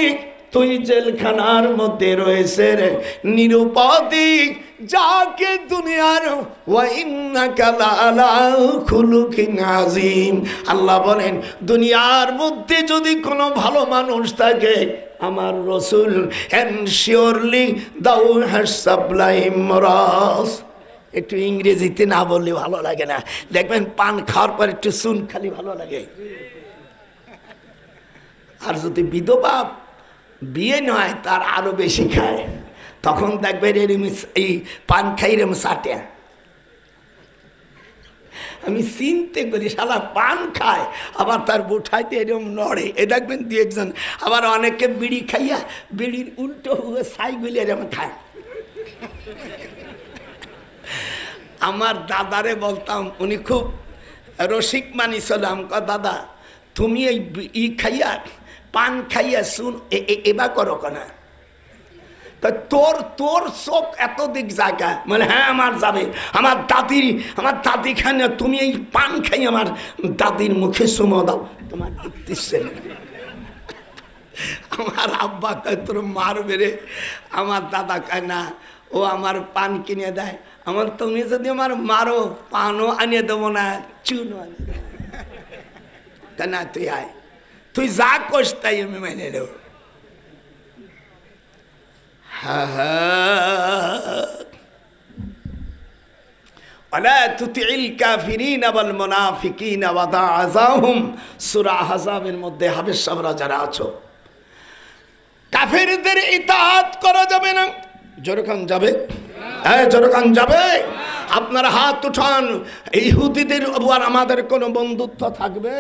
তুই জেলখানার মধ্যে রয়েছে রে নিরুপাধি, যাকে দুনিয়ার ওয়া ইন্নাকা লাআলা খুলুকিন আযীম। আল্লাহ বলেন, দুনিয়ার মধ্যে যদি কোনো ভালো মানুষ থাকে আমার রসুল, এনশিওরলি দাউ হ্যাজ সাপ্লাই মরাস। একটু ইংরেজিতে না বললে ভালো লাগে না, দেখবেন পান খাওয়ার পর একটু চুন খালি ভালো লাগে। আর যদি বিধবা বিয়ে নয় তার আরো বেশি খায়, তখন দেখবেন এই পান খাইরম সাটে। আমি চিনতে করি শালা পান খায়, আবার তার বুঠাইতে এরকম নড়ে। এ দেখবেন দু একজন, আবার অনেকে বিড়ি খাইয়া বিড়ির উল্টো হয়ে ছাইগুলি এরকম খায়। আমার দাদারে বলতাম, উনি খুব রসিক মানিছিলাম, দাদা তুমি এই খাইয়া পান খাইয়া শুন এবার করো না, তোর তোর চোখ এত দিক জায়গা, মানে হ্যাঁ আমার যাবে। আমার দাদি খানে তুমি এই পান খাই আমার দাদির মুখে সুমো দাও, তোমার দেখতেছে। আমার আব্বা কয় তোর মারবে রে। আমার দাদা কয় না, ও আমার পান কিনে দেয়। আমার তুমি যদি আমার মারো, পানও আনিয়ে দেবো না, চুনও আনিয়ে দেবো না। তুই আয়, তুই যা কোস তাই আমি মেনে নেব। ওয়ালা তুতিল কাফিরিন ওয়াল মুনাফিকিন ওয়াদা আযাহুম, সূরা আহজাবের মধ্যে হাবেশ সাবরা যারা আছো, কাফেরদের ইতাআত করা যাবে না। যখন যাবে, হ্যাঁ যখন যাবে, আপনারা হাত উঠান। ইহুদিদের উপর আমাদের কোনো বন্ধুত্ব থাকবে?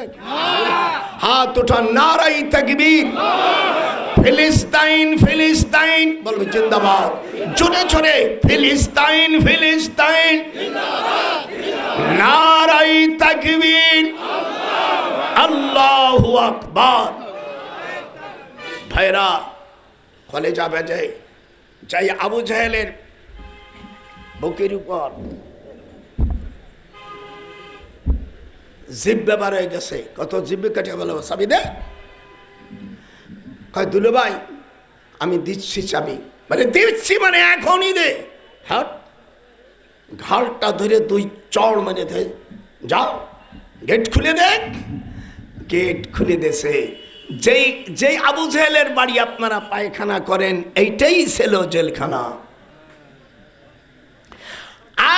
হাত উঠান, নারাই তাকবীর। ফিলিস্তাইন ফিলিস্তাইন বলবে জিন্দাবাদ, জোরে জোরে ফিলিস্তাইন ফিলিস্তাইন, নারাই তাকবীর, আল্লাহু আকবার। ভাইরা কলেজা বেজে যাই আবু জেহেলের বুকের উপর জিভ ব্যবহার হয়ে গেছে। কত জিভ কাটিয়ে বলো চাবি দে। কয় দুলো ভাই আমি দিচ্ছি চাবি, মানে দিচ্ছি মানে এখনই দে। হ্যাঁ, ঘাড়টা ধরে দুই চড় মেরে দে, যাও গেট খুলে দে। গেট খুলে দেছে। যেই যেই আবু জেহেলের বাড়ি আপনারা পায়খানা করেন, এইটাই ছিল জেলখানা।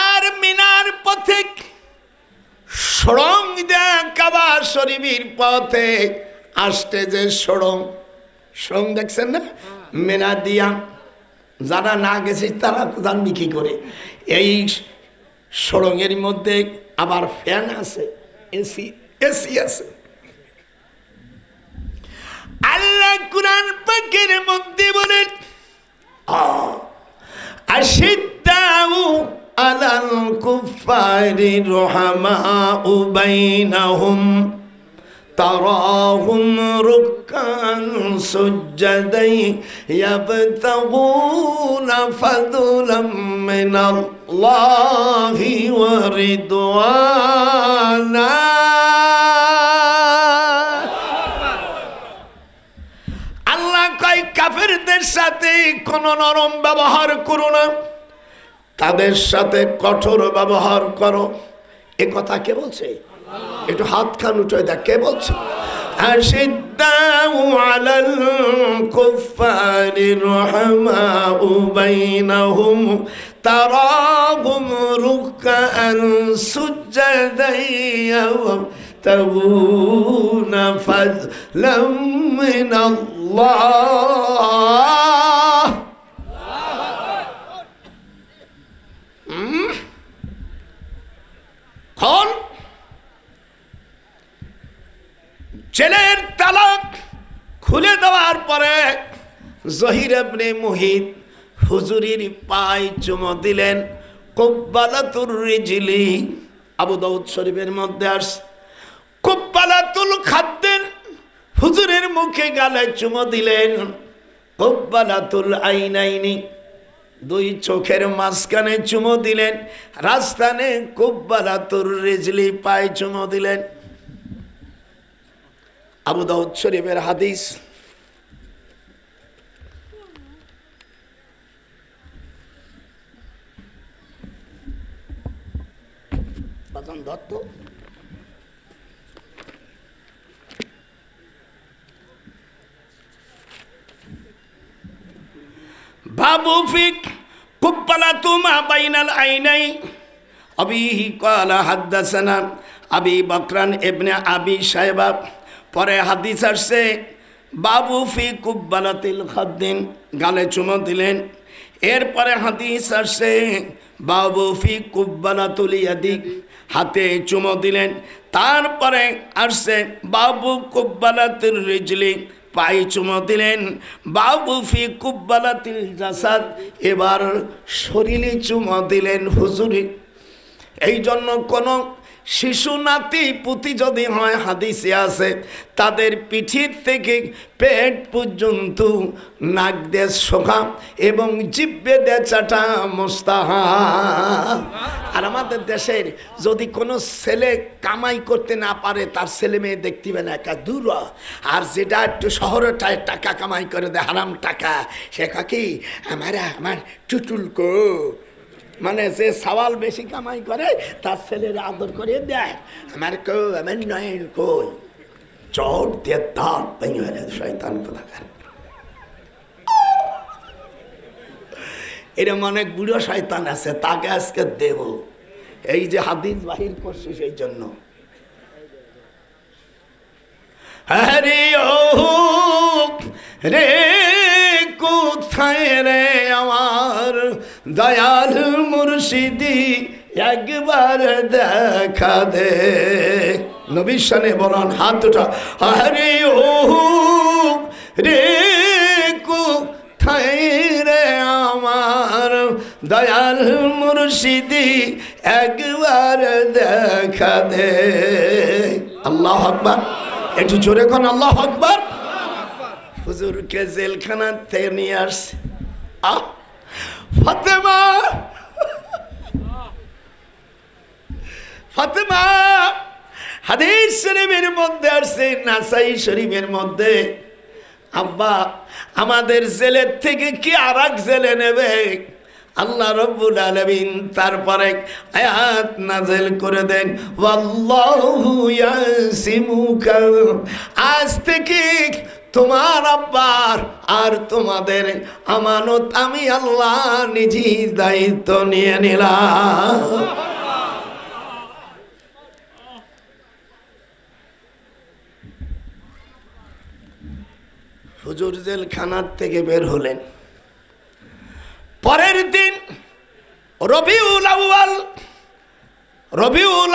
আর মিনার পথে সড়ং দেয়া কাবা শরীফের পথে আসতে যে সড়ং দেখছেন না, মেনা দিয়া, যারা না গেছে তারা জানবি কি করে। এই সড়ঙের মধ্যে আবার ফ্যান আছে, এসি আছে। আল্লাহ কুরআন পাকের মধ্যে বলেন, আশিদ্দাউ আলাল কুফারি রুহামাউ বাইনাহুম তারাহুম রুকআন সুজদাই ইয়াবতাগুনা ফাদলাম মিনাল্লাহি ওয়া রিদওয়ানা। আল্লাহ কয় কাফেরদের সাথে কোনো নরম ব্যবহার করো না, তাদের সাথে কঠোর ব্যবহার করো। এ কথা কে বলছে? একটু হাত খান উঠে দেখ কে বলছে। আশিদ্দাউ আলাল কুফারি রুহামাউ বাইনাহুম তারাহুম রুকআন সুজদান ইয়াবতাগুনা ফাযলাম মিনাল্লাহ। খন জেলের তালাক খুলে দেওয়ার পরে জহির ইবনে মুহিত হুজুরের পায়ে চুমো দিলেন। কুব্বালাতুর রিজলি, আবু দাউদ শরীফের মধ্যে আসে। কুব্বালাতুল খাদ্দিন, হুজুরের মুখে গালে চুমো দিলেন। কুব্বালাতুল আইনাইনি, দুই চোখের মাঝখানে চুমো দিলেন। রাস্তানে কুব্বালাতুর রিজলি, পায়ে চুমো দিলেন। আবু দাউদ শরীফের হাদিস। দত্ত বাবু ফিক কুব্বালাতু মা বাইনাল আইনাই আবিহি ক্বালা হাদাসানা আবি বকরান ইবনে আবি শাইবা। পরে হাদিস আসছে বাবু ফি কুব্বালাতিল খাদ্দিন, গালে চুমো দিলেন। এরপরে হাদিস আসছে বাবু ফি কুব্বালাতুল ইয়াদি, হাতে চুমো দিলেন। তারপরে আসছে বাবু কুব্বালাতুল রিজলি, পায়ে চুমো দিলেন। বাবু ফি কুব্বালাতিল জাসাদ, এবার শরীরে চুমো দিলেন হুজুরে। এই জন্য কোনো শিশু নাতি পুতি যদি হয়, হাদিসে আছে তাদের পিঠির থেকে পেট পর্যন্ত নাক দিয়ে শোকা এবং জিহ্বে দিয়ে চাটা মুস্তাহাব। আর আমাদের দেশের যদি কোনো ছেলে কামাই করতে না পারে, তার ছেলে মেয়ে দেখতে পাবে না, একা দূর। আর যেটা একটু শহরের টাকা কামাই করে দেয়, হারাম টাকা, সে কি আমার টুটুল কো, মানে যে সওয়াল বেশি কামাই করে তার ছেলের আদর করে দেয়। আমার কো আমার নয়ন কই চোট দিয়ে দাঁত ভেঙে ফেলে শয়তান কোথাকার। এরকম অনেক বুড়ো শয়তান আছে, তাকে আজকে দেব। এই যে হাদিস বাহির করছি সেই জন্য। হরি ও রে কোথায় রে আমার দয়াল মুর্শিদি, একবার দেখা দে। নবীর শানে বলেন, হাত উঠা। হরি ও রে কোথায় রে আমার দয়াল মুর্শিদি, একবার দেখা দে। আল্লাহু আকবার, একটু জোরে কোন আল্লাহু আকবার। হুজুরকে জেলখানা থেকে নিয়ে আসছে ফাতেমা। ফাতেমা হাদিস শরীফের মধ্যে আসছে, নাসাই শরীফের মধ্যে, আব্বা আমাদের জেলের থেকে কি আর এক জেলে নেবে? আল্লাহ রব্বুল আলামিন তারপরে আয়াত নাযিল করে দেন, ওয়াল্লাহু ইয়াসিমুকা, আজ থেকে তোমার আব্বার আর তোমাদের আমানত আমি আল্লাহ নিজে দায়িত্ব নিয়ে নিলাম। হুজুর জেলখানার থেকে বের হলেন। পরের দিন রবিউল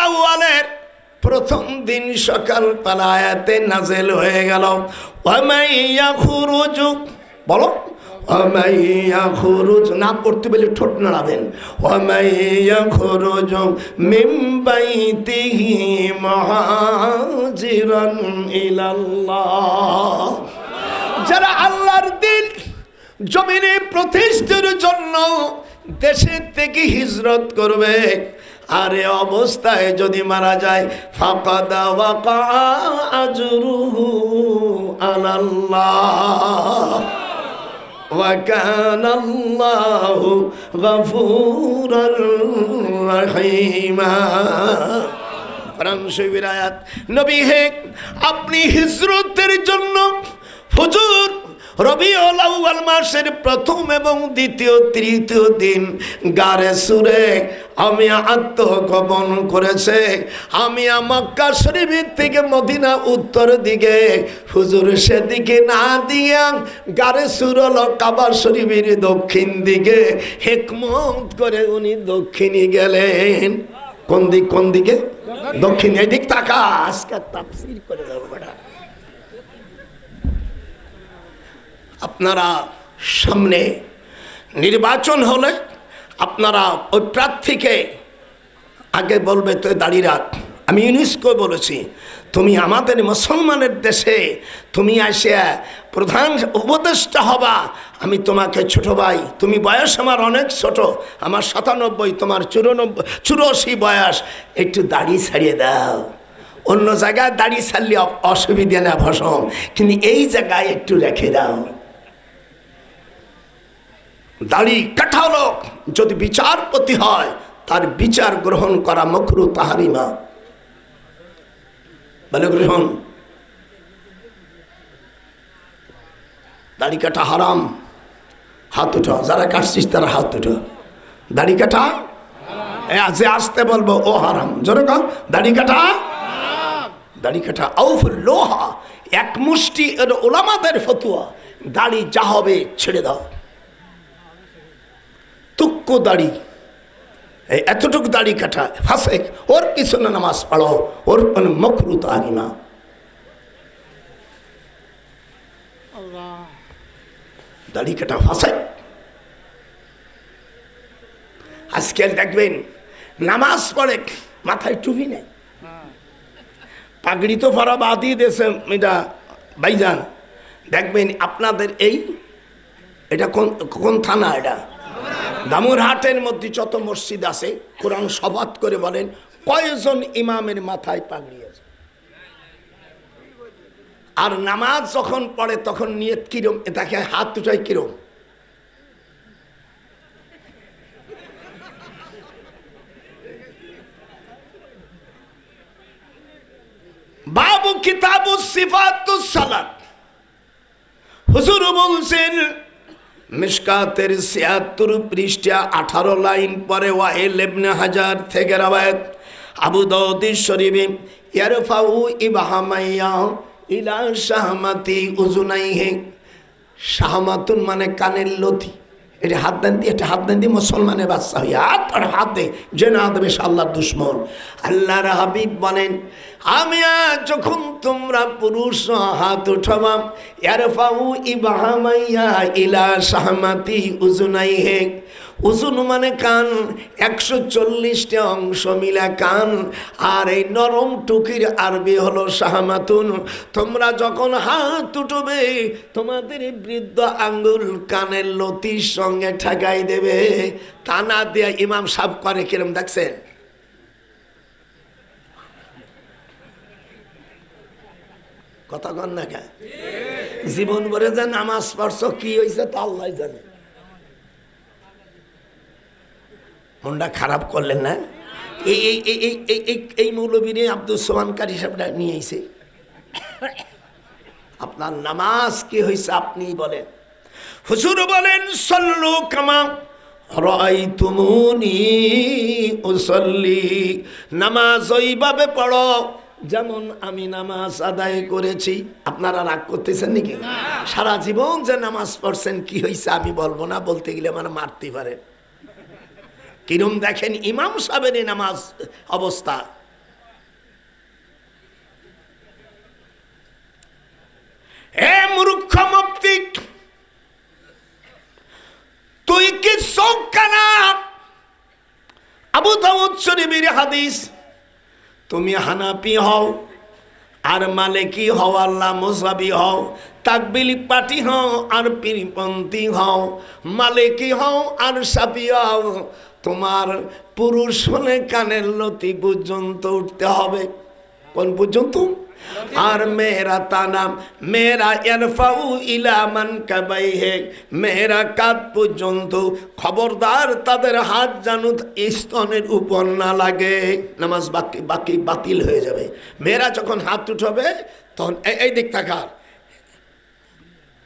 আউয়ালের প্রথম দিন সকাল বেলা আয়াতে নাযিল হয়ে গেল, ওয়ামাইয়া খুরুজু, বলো ওয়ামাইয়া খুরুজ, না পড়তে বলে ঠোঁট নাড়াবেন। ওয়ামাইয়া খুরুজু মিন বাইতিহি মুহাজিরান ইলাল্লাহ, যারা আল্লাহর দিন জমিনে প্রতিষ্ঠার জন্য দেশের থেকে হিজরত করবে, আর এ অবস্থায় যদি মারা যায়, ফাকাদ ওয়াকা আজরুহু আলাল্লাহ ওয়া কানাল্লাহু গফুরার রহিমা। কোরআন শরীফের আয়াত, নবী হে আপনি হিজরতের জন্য হুজুর রবিউল আউয়াল মাসের প্রথম এবং দ্বিতীয় তৃতীয় দিন গারে সুরে আমি আত্মগোপন করেছে। আমি মক্কা শরীফ থেকে মদিনা উত্তর দিকে, হুজুর সেদিকে না দিয়া গারে সুর হলো কাবা শরীফের দক্ষিণ দিকে। হিকমত করে উনি দক্ষিণে গেলেন। কোন দিক? কোন দিকে? দক্ষিণ। এই দিক তাকা, আজকে তাফসীর করে দেবো বেটা। আপনারা সামনে নির্বাচন হলে আপনারা ওই প্রার্থীকে আগে বলবে তো দাঁড়িয়ে রাখ। আমি ইউনেস্কো বলেছি, তুমি আমাদের মুসলমানের দেশে তুমি আসিয়া প্রধান উপদেষ্টা হবা। আমি তোমাকে ছোট ভাই, তুমি বয়স আমার অনেক ছোট, আমার 97, তোমার 84 বয়স, একটু দাড়ি ছাড়িয়ে দাও। অন্য জায়গায় দাড়ি ছাড়লে অসুবিধা না ভসম, কিন্তু এই জায়গায় একটু রেখে দাও। দাড়ি কাটা লোক যদি বিচারপতি হয়, তার বিচার গ্রহণ করা মকরু তাহারিমা, বলে গ্রহণ। দাড়ি কাটা হারাম। হাত উঠো, যারা কাটছিস তারা হাত উঠো। দাড়ি কাটা যে আসতে বলবো ও হারাম, জোরে কর দাড়ি কাটা। দাড়ি কাটা আউফ লোহা, এক মুষ্টি ওলামাদের ফতুয়া, দাড়ি যা হবে ছেড়ে দাও। তুক্কো দাড়ি, এতটুকু দাড়ি কাটা ফাসেক, ওর পিছনে নামাজ পড়ো, ওর মকরু তাহারিমা। দাড়ি কাটা ফাসেক। আজকাল দেখবেন নামাজ পড়ে মাথায় টুপি নেই, পাগড়ি তো পরা বাদই দিয়েছে এটা ভাইজান। দেখবেন আপনাদের এটা কোন থানা? এটা দামুরহাটের মধ্যে যত মসজিদ আছে, কোরআন শপথ করে বলেন কয়জন ইমামের মাথায় পাগড়ি আছে? আর নামাজ যখন পড়ে তখন নিয়ত কিরম? এটাকে হাত উঠায় কিরম? বাবু কিতাবুস সিফাতুস সালাত, হুজুর বলছেন মিশকাতের ৭৬ পৃষ্ঠা ১৮ লাইন পরে ওয়াইল ইবনে হাজার থেকে রাওয়ায়াত আবু দাউদ শরীফে ইয়ারফাউ ইবহামাইয়া ইলা শাহমাতি উজুনাইহি। শাহমাতুন মানে কানের লতি। এটা হাত দেন দিয়ে, এটা হাত দেন দিয়ে মুসলমানের বাচ্চা হইয়া হাত আর হাত দে, যে না দেবে সে আল্লাহর দুশ্মন। আল্লাহর হাবিব বলেন, আমি যখন তোমরা পুরুষ হাত উঠাবা, ইয়ারফাউ ইবহামাইয়া ইলা শাহমাতি উজুনাইহি। উজুন মানে কান, ১৪০টা অংশ মিলা কান, আর এই নরম টুকির আরবি হলো শাহমাতুন। তোমরা যখন হাত উঠবে, তোমাদের বৃদ্ধ আঙ্গুল কানের লতির সঙ্গে ঠেকাই দেবে। টানা দিয়ে ইমাম সাহেব করে কিরম দেখছেন? কথা কন না কে? জীবন ভরে যে নামাজ পড়ছ, কি হয়েছে তা আল্লাহ জানে। মনটা খারাপ করলেন না? এই মৌলবীরে আব্দুল সোমান কারি সাহেবটা নিয়ে এসে আপনার নামাজ কি হয়েছে আপনি বলেন। হুজুর বলেন, সল্লু কামা রাআইতুমুনি উসাল্লি, নামাজ ওইভাবে পড়ো যেমন আমি নামাজ আদায় করেছি। আপনারা রাগ করতেছেন নাকি? সারা জীবন যে নামাজ পড়ছেন, কি হয়েছে আমি বলবো না, বলতে গেলে আমার মারতে পারে। কিরম দেখেন ইমাম সাহেবের নামাজ অবস্থা। হে মূর্খ মুফতি, তুই কি সৌকানা? আবু দাউদ শরীফের হাদিস, তুমি হানাফি হও আর মালিকি হও, আল্লাহ মুসাবি হও, তাকবিলি পার্টি হও আর পীরপন্থী হও, মালিকি হও আর শাফি হও, তোমার পুরুষ হলে কানের লতি পর্যন্ত উঠতে হবে। কোন পর্যন্ত? আর মেয়েরা তানাম, মেয়েরা ইয়ারফাউ ইলা মানকাবাইহি, মেয়েরা কাঁধ পর্যন্ত। খবরদার তাদের হাত জানো স্তনের উপর না লাগে, নামাজ বাতিল হয়ে যাবে। মেয়েরা যখন হাত উঠাবে তখন এই দিক থাকার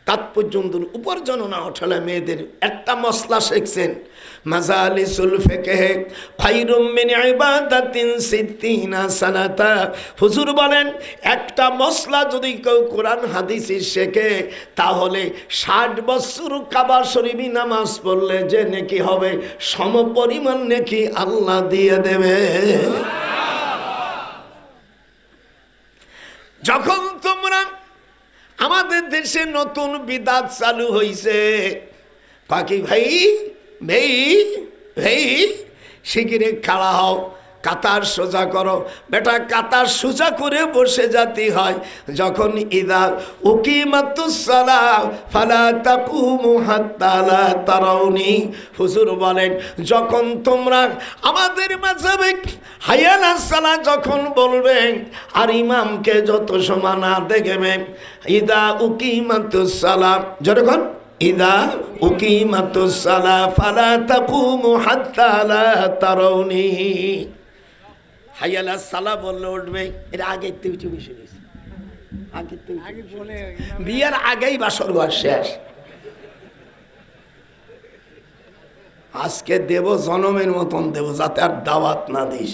তাৎপর্য উপার্জন না ওঠালে মেয়েদের একটা মশলা শিখছেন, মাজালিসুল ফিকহ খায়রুম মিন ইবাদাতিন সিত্তিনা সানাতা। হুজুর বলেন একটা মশলা যদি কেউ কোরআন হাদিস শেখে তাহলে 60 বছর কাবা শরীফে নামাজ পড়লে যে নেকি হবে সমপরিমাণ নেকি আল্লাহ দিয়ে দেবে। যখন তোমরা আমাদের দেশে নতুন বিদাত চালু হইছে, কাকি ভাই ভাই ভাই শিগগিরে খাড়া হও, কাতার সোজা করো। বেটা কাতার সোজা করে বসে যেতে হয়। যখন ইদা উকিমাতুস সালাহ ফালা তাকুমু হাত্তা লা তারাউনি, হুজুর বলেন যখন তোমরা আমাদের মাযহাবে হাইয়া আলাস সালাহ যখন বলবেন আর ইমামকে যত সময় না দেখবে, ইদা উকিমাতুস সালাহ যখন ইদা উকিমাতুস সালাহ ফালা তাকুমু হাত্তা লা তারাউনি, হাইয়া আলাস সালাহ বললে উঠবে। এর আগের থেকে চুপি শুনেছি, বিয়ের আগেই বাসর ঘর শেষ। আজকে দেব জনমের মতন দেব, যাতে আর দাওয়াত না দিস।